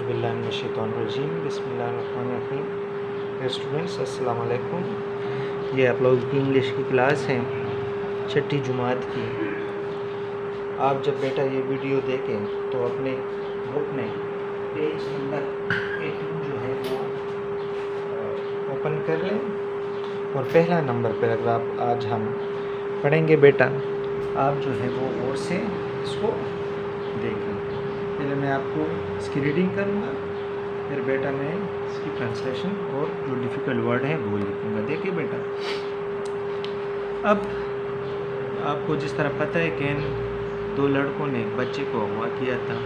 औज़ुबिल्लाहिमिनश्शैतानिर्रजीम बिस्मिल्लाहिर्रहमानिर्रहीम। स्टूडेंट्स अस्सलाम वालेकुम। ये आप लोगों की इंग्लिश की क्लास है, छठी जुमात की। आप जब बेटा ये वीडियो देखें तो अपने बुक में पेज नंबर 18 जो है वो ओपन कर लें और पहला नंबर पैराग्राफ आज हम पढ़ेंगे। बेटा आप जो है वो और से इसको देखें। पहले मैं आपको इसकी रीडिंग करूँगा, फिर बेटा मैं इसकी ट्रांसलेशन और जो डिफ़िकल्ट वर्ड है वो लिखूँगा। देखिए बेटा, अब आपको जिस तरह पता है कि इन दो लड़कों ने एक बच्चे को अगवा किया था।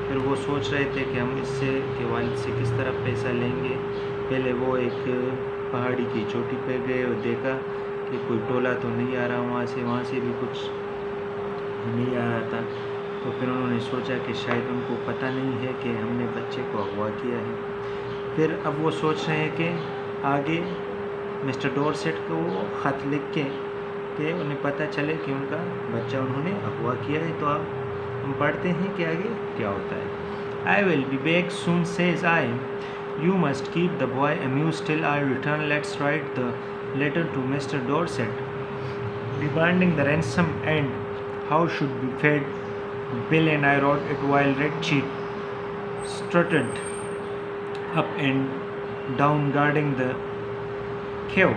फिर वो सोच रहे थे कि हम इससे के वालिद से किस तरह पैसा लेंगे। पहले वो एक पहाड़ी की चोटी पर गए और देखा कि कोई टोला तो नहीं आ रहा वहाँ से भी कुछ नहीं आ रहा था। तो फिर उन्होंने सोचा कि शायद उनको पता नहीं है कि हमने बच्चे को अगवा किया है। फिर अब वो सोच रहे हैं कि आगे मिस्टर डॉर्सेट को ख़त लिख के उन्हें पता चले कि उनका बच्चा उन्होंने अगवा किया है। तो अब हम पढ़ते हैं कि आगे क्या होता है। I will be back soon says I, you must keep the boy amused till I return, let's write the letter to mister Dorset demanding the ransom and how should be paid. Bill and I wrote it while Red Chief strutted up and down guarding the cave.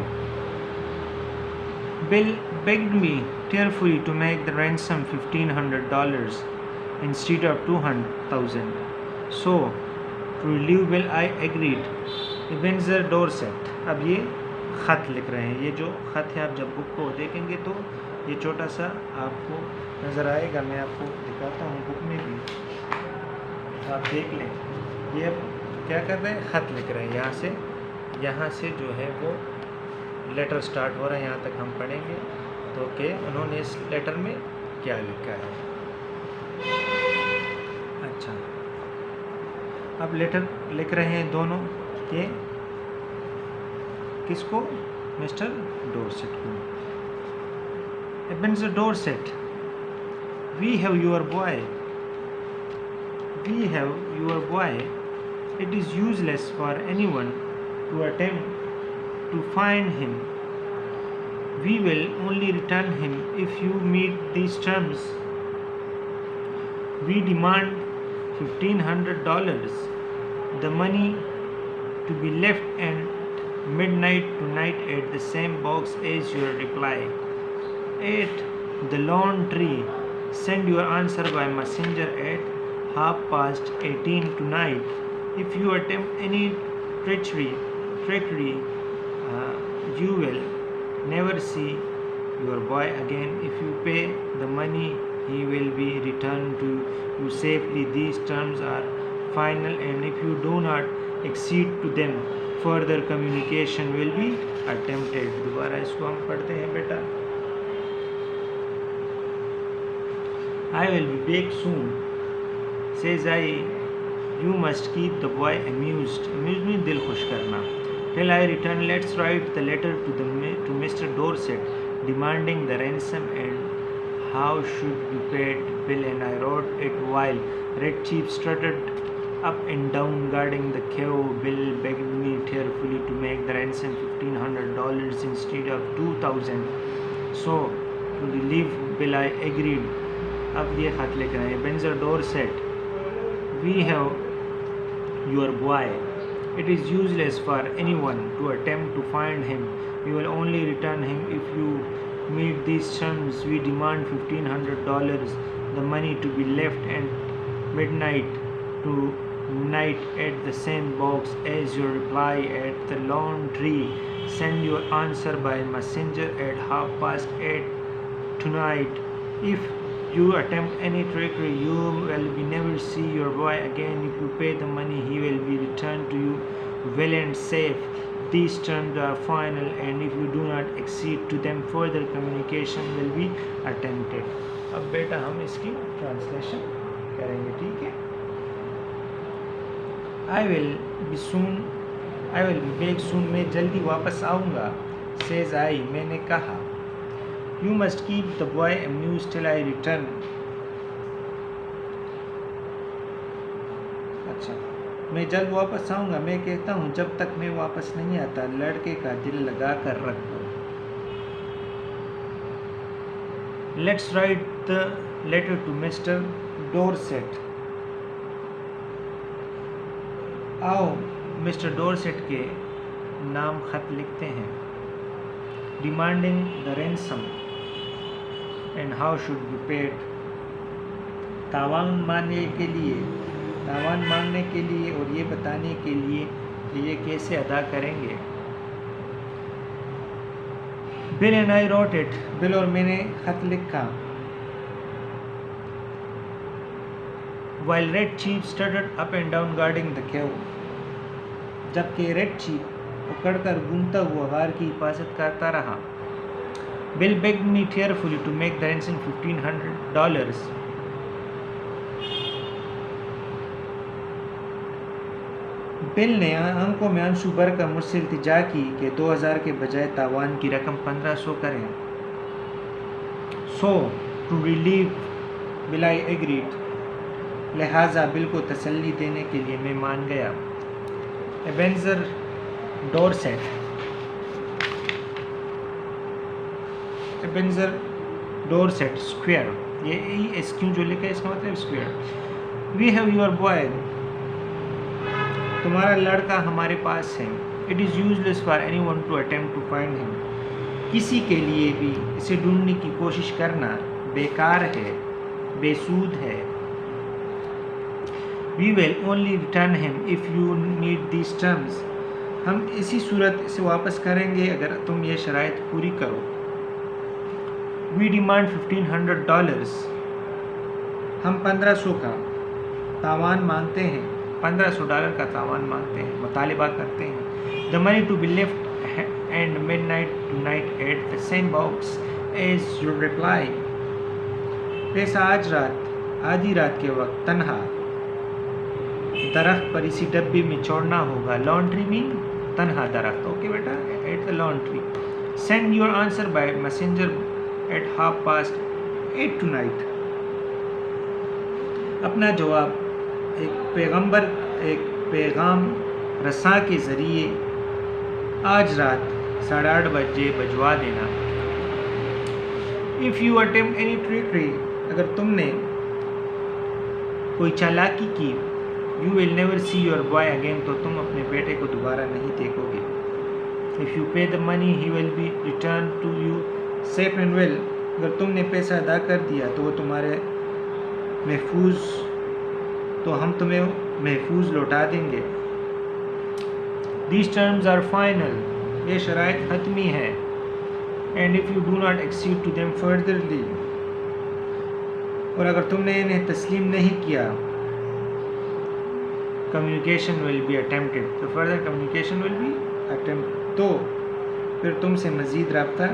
Bill begged me tearfully to make the ransom $1,500 instead of $200,000. So, to relieve Bill, I agreed. Ebenezer Dorset. अब ये ख़त लिख रहे हैं। ये जो ख़त है आप जब बुक को देखेंगे तो ये छोटा सा आपको नज़र आएगा। मैं आपको दिखाता हूँ बुक में भी, आप देख लें। ये क्या कर रहे हैं, ख़त लिख रहे हैं। यहाँ से जो है वो लेटर स्टार्ट हो रहा है, यहाँ तक हम पढ़ेंगे तो कि उन्होंने इस लेटर में क्या लिखा है। अच्छा, अब लेटर लिख रहे हैं दोनों के किसको, मिस्टर डॉर्सेट को। Ebenezer Dorset, we have your boy. It is useless for anyone to attempt to find him. We will only return him if you meet these terms. We demand $1,500. The money to be left and midnight tonight at the same box as your reply. At the Lone Tree, send your answer by messenger at 18:30 tonight. If you attempt any treachery, you will never see your boy again. If you pay the money, he will be returned to you safely. These terms are final, and if you do not accede to them, further communication will be attempted. दोबारा इसको हम पढ़ते हैं बेटा। I will be back soon, says I. You must keep the boy amused. Amused means दिल खुश करना. Till I return, let's write the letter to Mr. Dorset, demanding the ransom and how should be paid. Bill and I wrote it while Red Chief strutted up and down guarding the cave. Bill begged me tearfully to make the ransom $1,500 instead of $2,000. So, to relieve Bill, I agreed. अब ये खत लिख रहे हैं। Ebenezer Dorset, we have your boy. It is useless for anyone to attempt to find him. We will only return him if you meet these terms. We demand $1,500. The money to be left at midnight tonight at the same box as your reply at the Lone Tree. Send your answer by messenger at 8:30 tonight. If you attempt any trickery, you will never see your boy again. If you pay the money, he will be returned to you well and safe. These terms are final, and if you do not accede to them, further communication will be attempted. अब बेटा हम इसकी translation करेंगे, ठीक है। I will be back soon. मैं जल्दी वापस आऊँगा। Says I, मैंने कहा। You must keep the boy amused till I return. अच्छा, मैं जल्द वापस आऊँगा। मैं कहता हूँ जब तक मैं वापस नहीं आता लड़के का दिल लगा कर रखो। Let's write the letter to mister Dorset. आओ मिस्टर डोरसेट के नाम खत लिखते हैं। Demanding the ransom and how should be paid. तावान मांगने के लिए और ये बताने के लिए कि ये कैसे अदा करेंगे। Bill and I wrote it. Bill और मैंने खत लिखा। While Red Chief strutted up and down guarding the cave, जबकि रेड चीफ उकड़कर घूमता हुआ गार की हिफाजत करता रहा। Bill begged me tearfully to make the ransom $1,500. Bill ने आंखों में आंसू भरकर मुझसे इल्तिजा की कि 2000 के बजाय तावान की रकम 1500 करें। So to relieve Bill I agreed. लिहाजा बिल को तसल्ली देने के लिए मैं मान गया। एबेंजर डोरसेट स्क्वायर, ये एसक्यू जो लिखा है इसका मतलब square. We have your boy. तुम्हारा लड़का हमारे पास है। It is useless for anyone to attempt to find him. किसी के लिए भी इसे ढूंढने की कोशिश करना बेकार है, बेसूद है। We will only return him if you meet these terms. हम इसी सूरत से वापस करेंगे अगर तुम ये शराइत पूरी करो। We demand $1,500. हम 1500 का तावान मांगते हैं। $1500 का तावान मांगते हैं, मुतालिबा करते हैं। The money to be left and midnight tonight at the same box as your reply. पैसा आज रात आधी रात के वक्त तन्हा दरख्त पर इसी डब्बे में छोड़ना होगा। लॉन्ड्री मीन तन्हा दरख्त। ओके बेटा, at the laundry. Send your answer by messenger at 8:30 tonight. अपना जवाब एक पैगाम रसा के ज़रिए आज रात 8:30 बजे भिजवा देना। If you attempt any trickery, अगर तुमने कोई चालाकी की, you will never see your boy again, तो तुम अपने बेटे को दोबारा नहीं देखोगे। If you pay the money he will be return to you safe and well. अगर तुमने पैसा अदा कर दिया तो वो तुम्हारे हम तुम्हें महफूज लौटा देंगे। These terms are final. ये शराइत हतमी है। And if you do not accede to them furtherly, और अगर तुमने इन्हें तस्लीम नहीं किया, communication will be attempted. तो further communication will be attempted. तो फिर तुमसे मज़ीद रब्ता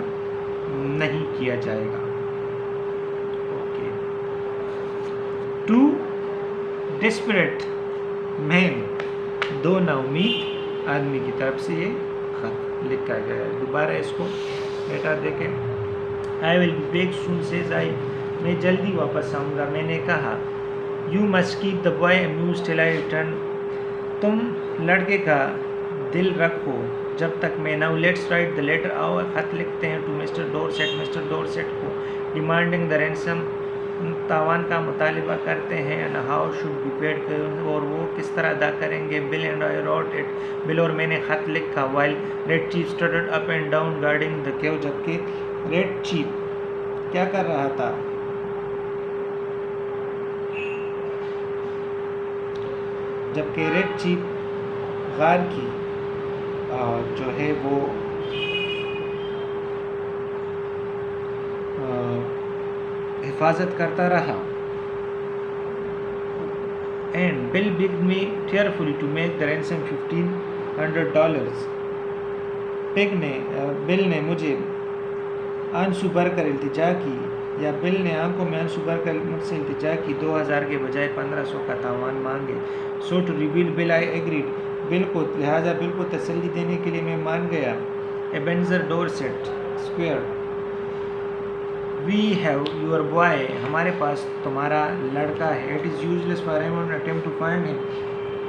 नहीं किया जाएगा। ओके। टू डेस्परेट मैन, दो नाउमीद आदमी की तरफ से ये खत लिखा गया है। दोबारा इसको बेटा देखें। I will be back soon says I, मैं जल्दी वापस आऊँगा। मैंने कहा you must keep the boy amuse till I return. तुम लड़के का दिल रखो जब तक मैं। Now let's write the letter. आओ खत लिखते हैं टू मिस्टर डोरसेट को। डिमांडिंग द रैंसम, तावान का मुतालिबा करते हैं। And how should be paid, और वो किस तरह अदा करेंगे। Bill and I wrote it. Bill और मैंने खत लिखा। While Red Chief studded up and down guarding the cave, जबकि रेड चीफ क्या कर रहा था, जबकि रेड चीफ गार की जो है वो हिफाजत करता रहा। And bill begged me tearfully to make the ransom $1,500. Bill ने मुझे आंसू भरकर इल्तिजा की, या बिल ने आंखों में आंसू भरकर मुझसे इल्तिजा की 2000 के बजाय 1500 का तावान मांगे। So to relieve Bill I agreed, लिहाजा बिल को तसल्ली देने के लिए मैं मान गया। Ebenezer Dorset esquire, we have your boy, हमारे पास तुम्हारा लड़का है। It is useless for anyone attempt to find him,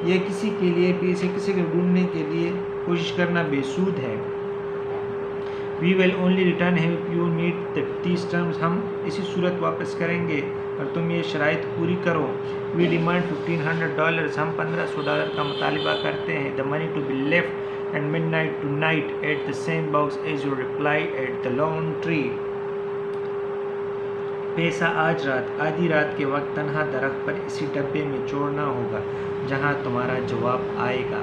ये किसी के लिए भी इसे किसी को ढूंढने के लिए कोशिश करना बेसूद है। वी विल ओनली रिटर्न है यू मीट दीज टर्म्स, हम इसी सूरत वापस करेंगे और तुम ये शराइत पूरी करो। वी डिमांड $1500, हम $1500 का मुतालबा करते हैं। The money to be left and midnight tonight at the same box as your reply at the laundry. पैसा आज रात आधी रात के वक्त तन्हा दरख्त पर इसी डब्बे में छोड़ना होगा जहां तुम्हारा जवाब आएगा।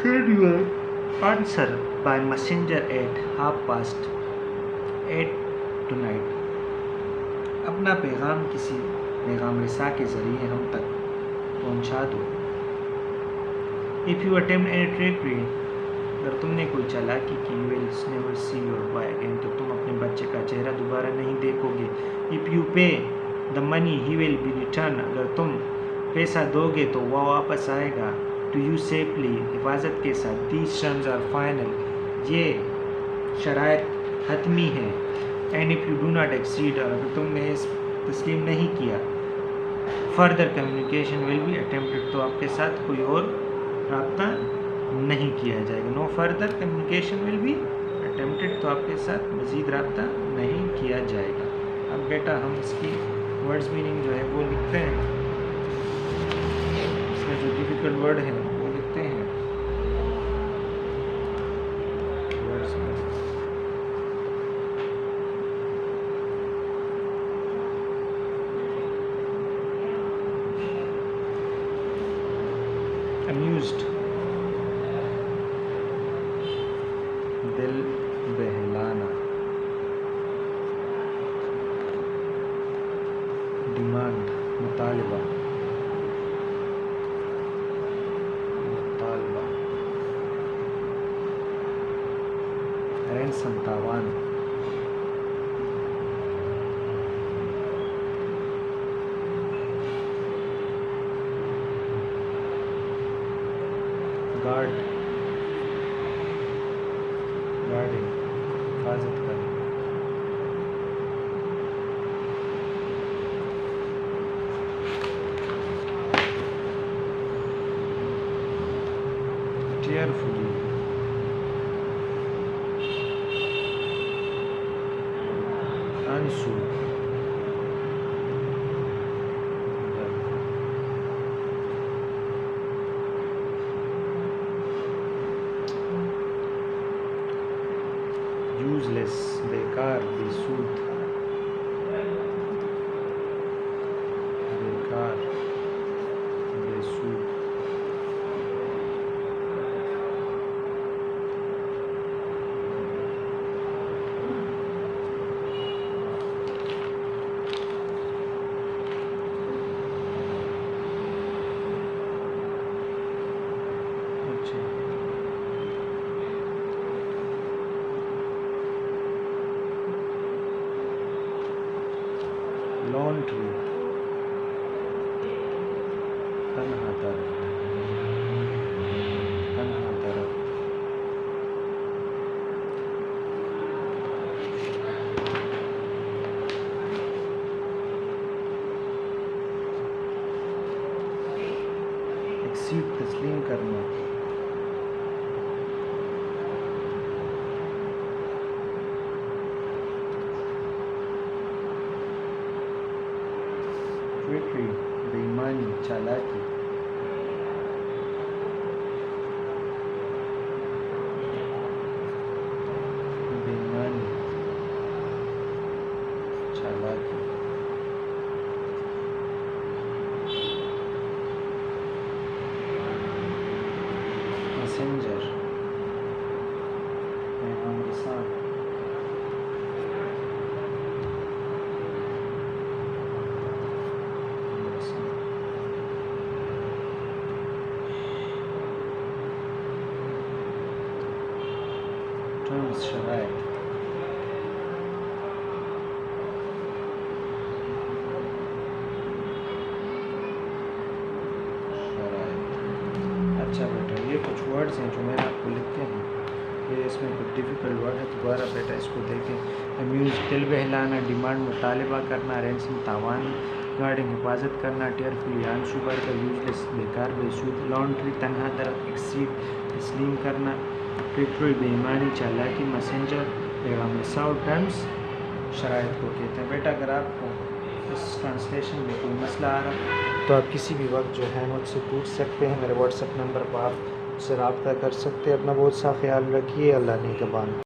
Send your answer by messenger at 8:30 tonight. अपना पैगाम किसी पैगाम रिसा के ज़रिए हम तक पहुंचा दो। If you attempt any trickery, अगर तुमने कोई चालाकी की, you will never see your boy again, तो तुम अपने बच्चे का चेहरा दोबारा नहीं देखोगे। If you pay the money, he will be returned, अगर तुम पैसा दोगे तो वह वापस आएगा। To you safely, हिफाजत के साथ। These terms are final, ये शराइत हतमी है। And if you do not accede, और अगर तुमने इस तस्लीम नहीं किया, further communication will be attempted, तो आपके साथ कोई और रब्ता नहीं किया जाएगा। No further communication will be attempted, तो आपके साथ मज़ीद रब्ता नहीं किया जाएगा। अब बेटा हम इसकी वर्ड्स मीनिंग जो है वो लिखते हैं, इसमें जो डिफ़िकल्ट वर्ड है वो लिखते हैं वर्ड्स में। अम्यूज्ड, दिल बहलाना। डिमांड, मुतालबा, रैंसम, तावान। गार्ड, गार्डिंग, हिफाजत करना। cheerfully, answer, useless, बेकार, बेसूद, बेकार, बेसूद। लॉन्ड्री, तन्हा दरख्त, तन्हा दरख्त। एक्सीड, तस्लीम करना। ट्रिकी, बेईमानी, चालाकी। बेईमानी, चालाकी। मैसेंजर, पैगाम रसां। टर्म्स, शराइत। अच्छा बेटा ये कुछ वर्ड्स हैं जो मैंने आपको लिखे हैं, ये इसमें कुछ डिफ़िकल्ट वर्ड है, दोबारा बेटा इसको देखें। अम्यूज़, दिल बहलाना। डिमांड, मुतालबा करना। रैंसम, तावान। गार्डिंग हिफाजत करना, टेयरफुली अनशुबर का यूजलेस बेकार बेसूद, लॉन्ड्री तनहा तरफ एक्सीड तस्लीम करना, ट्रिकरी बेईमानी चालाकी, मैसेंजर पैगाम रसाव टर्म्स शराइत को कहते हैं। बेटा अगर आपको इस ट्रांसलेशन में कोई मसला आ रहा है तो आप किसी भी वक्त जो है मुझसे पूछ सकते हैं। मेरे व्हाट्सएप नंबर पर आप मुझसे रब्ता कर सकते हैं। अपना बहुत सा ख्याल रखिए। अल्लाह निगहबान।